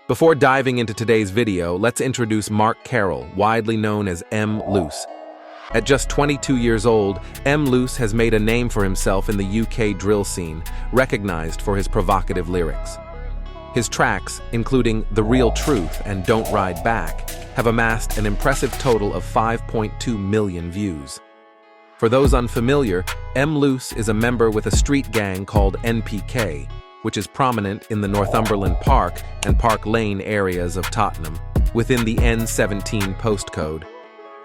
Before diving into today's video, let's introduce Mark Carroll, widely known as Mloose. At just 22 years old, Mloose has made a name for himself in the UK drill scene, recognized for his provocative lyrics. His tracks, including The Real Truth and Don't Ride Back, have amassed an impressive total of 5.2 million views. For those unfamiliar, Mloose is a member with a street gang called NPK, which is prominent in the Northumberland Park and Park Lane areas of Tottenham, within the N17 postcode.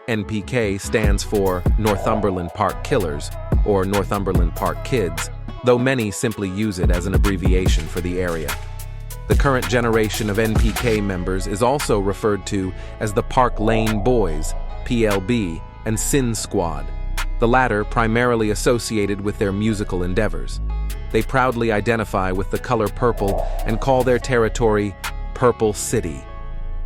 NPK stands for Northumberland Park Killers, or Northumberland Park Kids, though many simply use it as an abbreviation for the area. The current generation of NPK members is also referred to as the Park Lane Boys, PLB, and Sin Squad, the latter primarily associated with their musical endeavors. They proudly identify with the color purple and call their territory Purple City.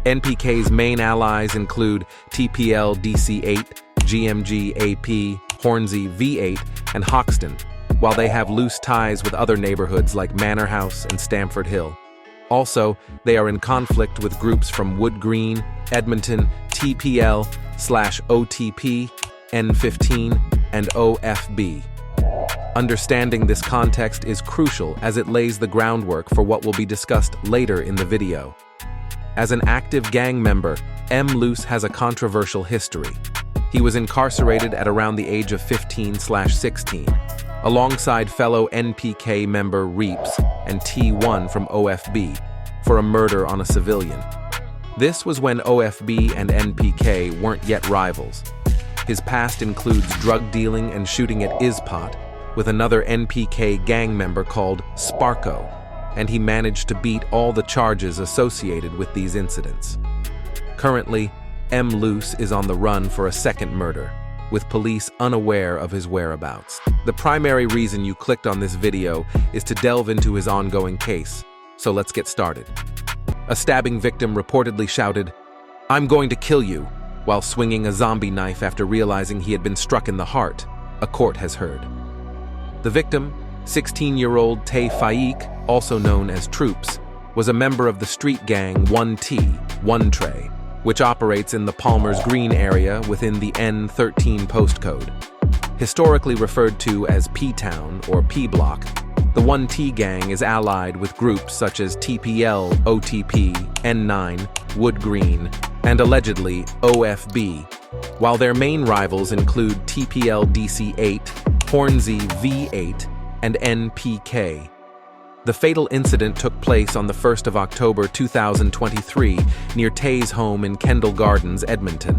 NPK's main allies include TPL DC8, GMG AP, Hornsey V8, and Hoxton, while they have loose ties with other neighborhoods like Manor House and Stamford Hill. Also, they are in conflict with groups from Wood Green, Edmonton, TPL/OTP, N15, and OFB. Understanding this context is crucial as it lays the groundwork for what will be discussed later in the video. As an active gang member, Mloose has a controversial history. He was incarcerated at around the age of 15/16, alongside fellow NPK member Reeps and T1 from OFB, for a murder on a civilian. This was when OFB and NPK weren't yet rivals. His past includes drug dealing and shooting at Ispot with another NPK gang member called Sparko, and he managed to beat all the charges associated with these incidents. Currently, Mloose is on the run for a second murder, with police unaware of his whereabouts. The primary reason you clicked on this video is to delve into his ongoing case, so let's get started. A stabbing victim reportedly shouted, "I'm going to kill you," while swinging a zombie knife after realizing he had been struck in the heart, a court has heard. The victim, 16-year-old tface, also known as Troopz, was a member of the street gang 1T, One Tray, which operates in the Palmer's Green area within the N13 postcode. Historically referred to as P-Town or P-Block, the 1T gang is allied with groups such as TPL, OTP, N9, Wood Green, and allegedly OFB, while their main rivals include TPL DC8, Hornsey V8, and NPK. The fatal incident took place on the 1st of October 2023 near Taze home in Kendall Gardens, Edmonton.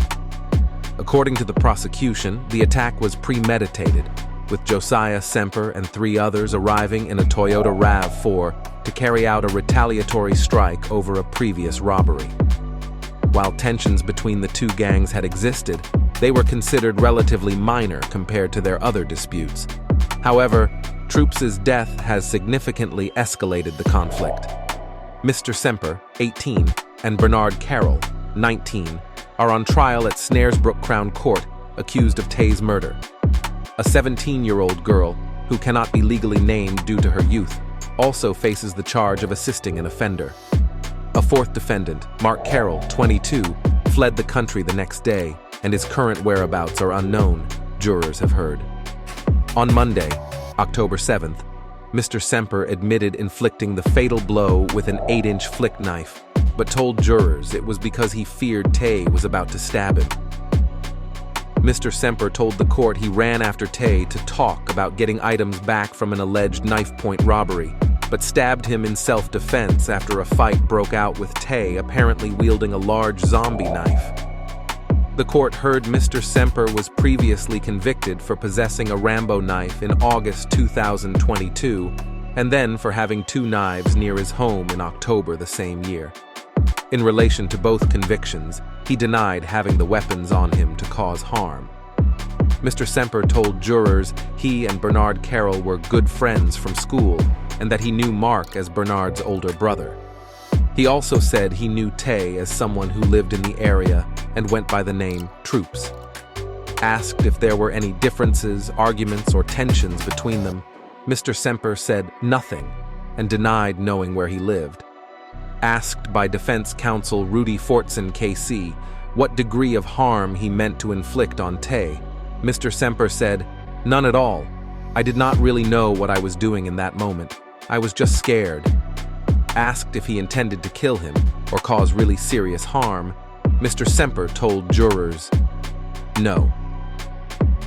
According to the prosecution, the attack was premeditated, with Josiah Semper and 3 others arriving in a Toyota RAV4 to carry out a retaliatory strike over a previous robbery. While tensions between the two gangs had existed, they were considered relatively minor compared to their other disputes. However, Troopz' death has significantly escalated the conflict. Mr. Semper, 18, and Bernard Carroll, 19, are on trial at Snaresbrook Crown Court, accused of Taze murder. A 17-year-old girl, who cannot be legally named due to her youth, also faces the charge of assisting an offender. A fourth defendant, Mark Carroll, 22, fled the country the next day, and his current whereabouts are unknown, jurors have heard. On Monday, October 7th, Mr. Semper admitted inflicting the fatal blow with an 8-inch flick knife, but told jurors it was because he feared Tay was about to stab him. Mr. Semper told the court he ran after Tay to talk about getting items back from an alleged knife-point robbery, but stabbed him in self-defense after a fight broke out with Tay apparently wielding a large zombie knife. The court heard Mr. Semper was previously convicted for possessing a Rambo knife in August 2022, and then for having 2 knives near his home in October the same year. In relation to both convictions, he denied having the weapons on him to cause harm. Mr. Semper told jurors he and Bernard Carroll were good friends from school and that he knew Mark as Bernard's older brother. He also said he knew Tay as someone who lived in the area and went by the name Troopz. Asked if there were any differences, arguments, or tensions between them, Mr. Semper said nothing and denied knowing where he lived. Asked by defense counsel Rudy Fortson KC what degree of harm he meant to inflict on Tay, Mr. Semper said, "None at all. I did not really know what I was doing in that moment. I was just scared." Asked if he intended to kill him or cause really serious harm, Mr. Semper told jurors, "No."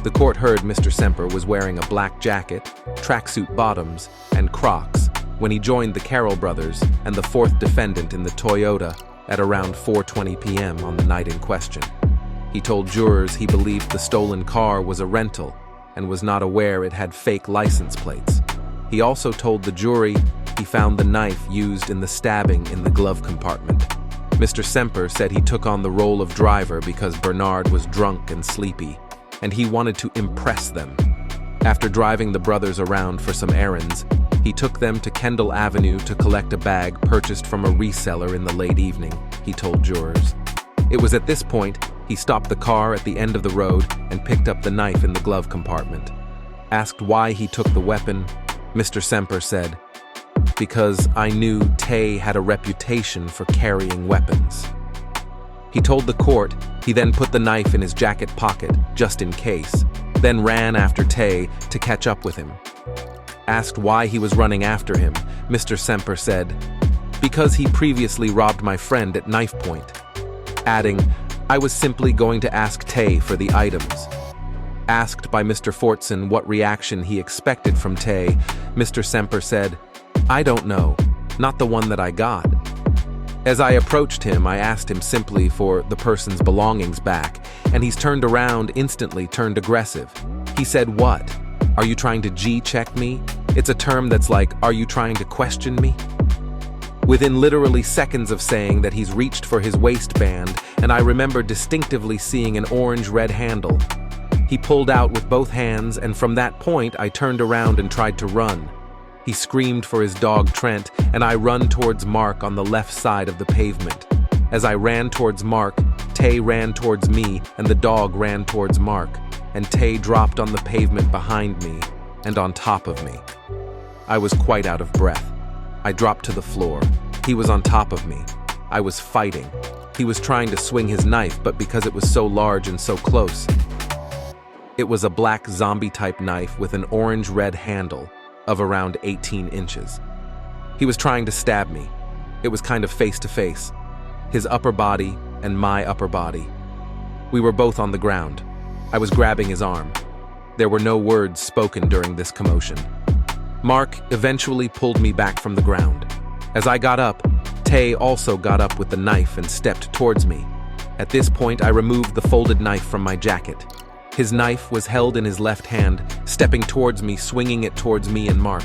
The court heard Mr. Semper was wearing a black jacket, tracksuit bottoms, and Crocs when he joined the Carroll brothers and the fourth defendant in the Toyota at around 4:20 p.m. on the night in question. He told jurors he believed the stolen car was a rental and was not aware it had fake license plates. He also told the jury he found the knife used in the stabbing in the glove compartment. Mr. Semper said he took on the role of driver because Bernard was drunk and sleepy, and he wanted to impress them. After driving the brothers around for some errands, he took them to Kendall Avenue to collect a bag purchased from a reseller in the late evening, he told jurors. It was at this point he stopped the car at the end of the road and picked up the knife in the glove compartment. Asked why he took the weapon, Mr. Semper said, "Because I knew Tay had a reputation for carrying weapons." He told the court he then put the knife in his jacket pocket, just in case, then ran after Tay to catch up with him. Asked why he was running after him, Mr. Semper said, "Because he previously robbed my friend at knife point." Adding, "I was simply going to ask Tay for the items." Asked by Mr. Fortson what reaction he expected from Tay, Mr. Semper said, "I don't know, not the one that I got." As I approached him, I asked him simply for the person's belongings back, and he's turned around, instantly turned aggressive. He said, "What? Are you trying to G-check me?" It's a term that's like, "Are you trying to question me?" Within literally seconds of saying that, he's reached for his waistband, and I remember distinctively seeing an orange-red handle. He pulled out with both hands, and from that point I turned around and tried to run. He screamed for his dog Trent, and I run towards Mark on the left side of the pavement. As I ran towards Mark, Tay ran towards me, and the dog ran towards Mark, and Tay dropped on the pavement behind me and on top of me. I was quite out of breath. I dropped to the floor. He was on top of me. I was fighting. He was trying to swing his knife, but because it was so large and so close, it was a black zombie-type knife with an orange-red handle of around 18 inches. He was trying to stab me. It was kind of face-to-face, his upper body and my upper body. We were both on the ground. I was grabbing his arm. There were no words spoken during this commotion. Mark eventually pulled me back from the ground. As I got up, Tay also got up with the knife and stepped towards me. At this point, I removed the folded knife from my jacket. His knife was held in his left hand, stepping towards me, swinging it towards me and Mark.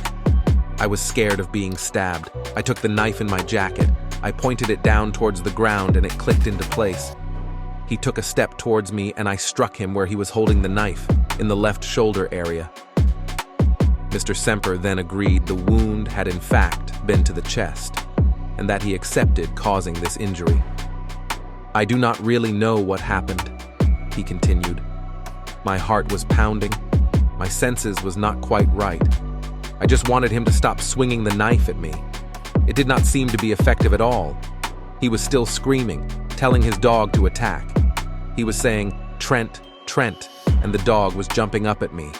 I was scared of being stabbed. I took the knife in my jacket. I pointed it down towards the ground and it clicked into place. He took a step towards me and I struck him where he was holding the knife, in the left shoulder area. Mr. Semper then agreed the wound had in fact been to the chest, and that he accepted causing this injury. "I do not really know what happened," he continued. "My heart was pounding. My senses was not quite right. I just wanted him to stop swinging the knife at me. It did not seem to be effective at all. He was still screaming, telling his dog to attack. He was saying, 'Trent, Trent,' and the dog was jumping up at me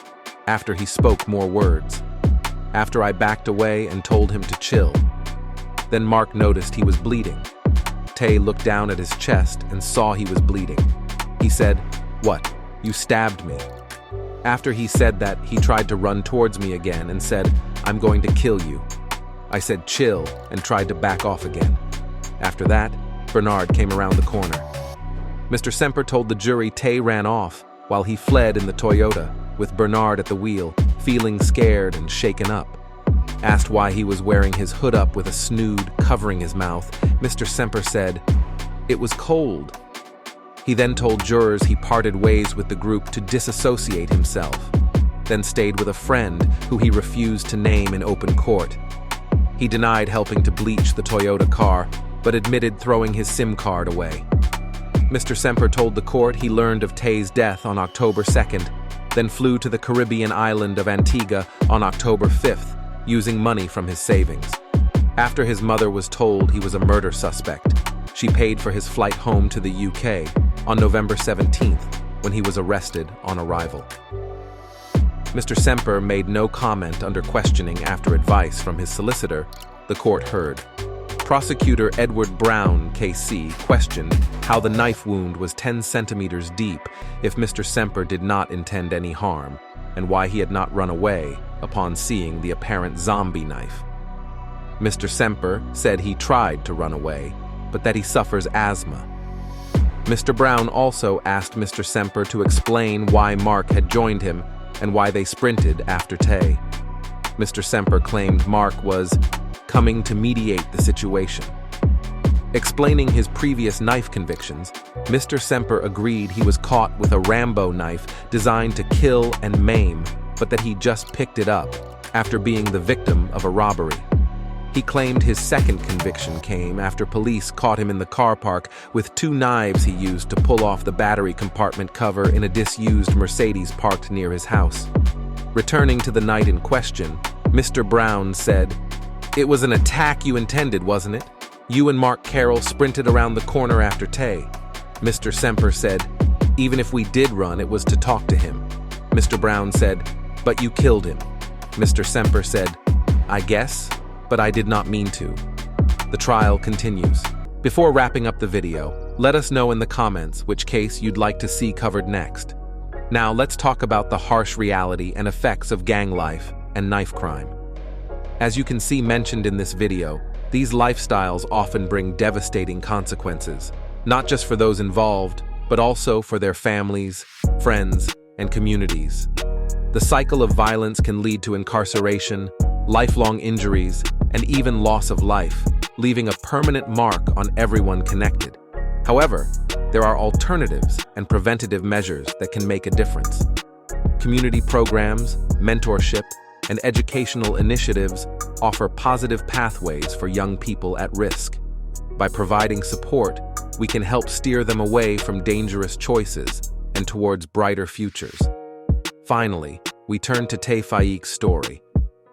after he spoke more words. After I backed away and told him to chill. Then Mark noticed he was bleeding. Tay looked down at his chest and saw he was bleeding. He said, 'What? You stabbed me.' After he said that, he tried to run towards me again and said, 'I'm going to kill you.' I said, 'Chill,' and tried to back off again. After that, Bernard came around the corner. Mr. Semper told the jury Tay ran off while he fled in the Toyota, with Bernard at the wheel, feeling scared and shaken up. Asked why he was wearing his hood up with a snood covering his mouth, Mr. Semper said, "It was cold." He then told jurors he parted ways with the group to disassociate himself, then stayed with a friend who he refused to name in open court. He denied helping to bleach the Toyota car, but admitted throwing his SIM card away. Mr. Semper told the court he learned of Tay's death on October 2nd, then flew to the Caribbean island of Antigua on October 5th, using money from his savings. After his mother was told he was a murder suspect, she paid for his flight home to the UK on November 17th, when he was arrested on arrival. Mr. Semper made no comment under questioning after advice from his solicitor, the court heard. Prosecutor Edward Brown, KC, questioned how the knife wound was 10 centimeters deep if Mr. Semper did not intend any harm, and why he had not run away upon seeing the apparent zombie knife. Mr. Semper said he tried to run away, but that he suffers asthma. Mr. Brown also asked Mr. Semper to explain why Mark had joined him and why they sprinted after Tay. Mr. Semper claimed Mark was coming to mediate the situation. Explaining his previous knife convictions, Mr. Semper agreed he was caught with a Rambo knife designed to kill and maim, but that he just picked it up after being the victim of a robbery. He claimed his second conviction came after police caught him in the car park with 2 knives he used to pull off the battery compartment cover in a disused Mercedes parked near his house. Returning to the night in question, Mr. Brown said, "It was an attack you intended, wasn't it? You and Mark Carroll sprinted around the corner after Tay." Mr. Semper said, "Even if we did run, it was to talk to him." Mr. Brown said, "But you killed him." Mr. Semper said, "I guess, but I did not mean to." The trial continues. Before wrapping up the video, let us know in the comments which case you'd like to see covered next. Now let's talk about the harsh reality and effects of gang life and knife crime. As you can see mentioned in this video, these lifestyles often bring devastating consequences, not just for those involved, but also for their families, friends, and communities. The cycle of violence can lead to incarceration, lifelong injuries, and even loss of life, leaving a permanent mark on everyone connected. However, there are alternatives and preventative measures that can make a difference. Community programs, mentorship, and educational initiatives offer positive pathways for young people at risk. By providing support, we can help steer them away from dangerous choices and towards brighter futures. Finally, we turn to Tface's story,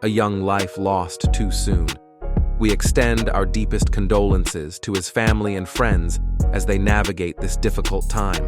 a young life lost too soon. We extend our deepest condolences to his family and friends as they navigate this difficult time.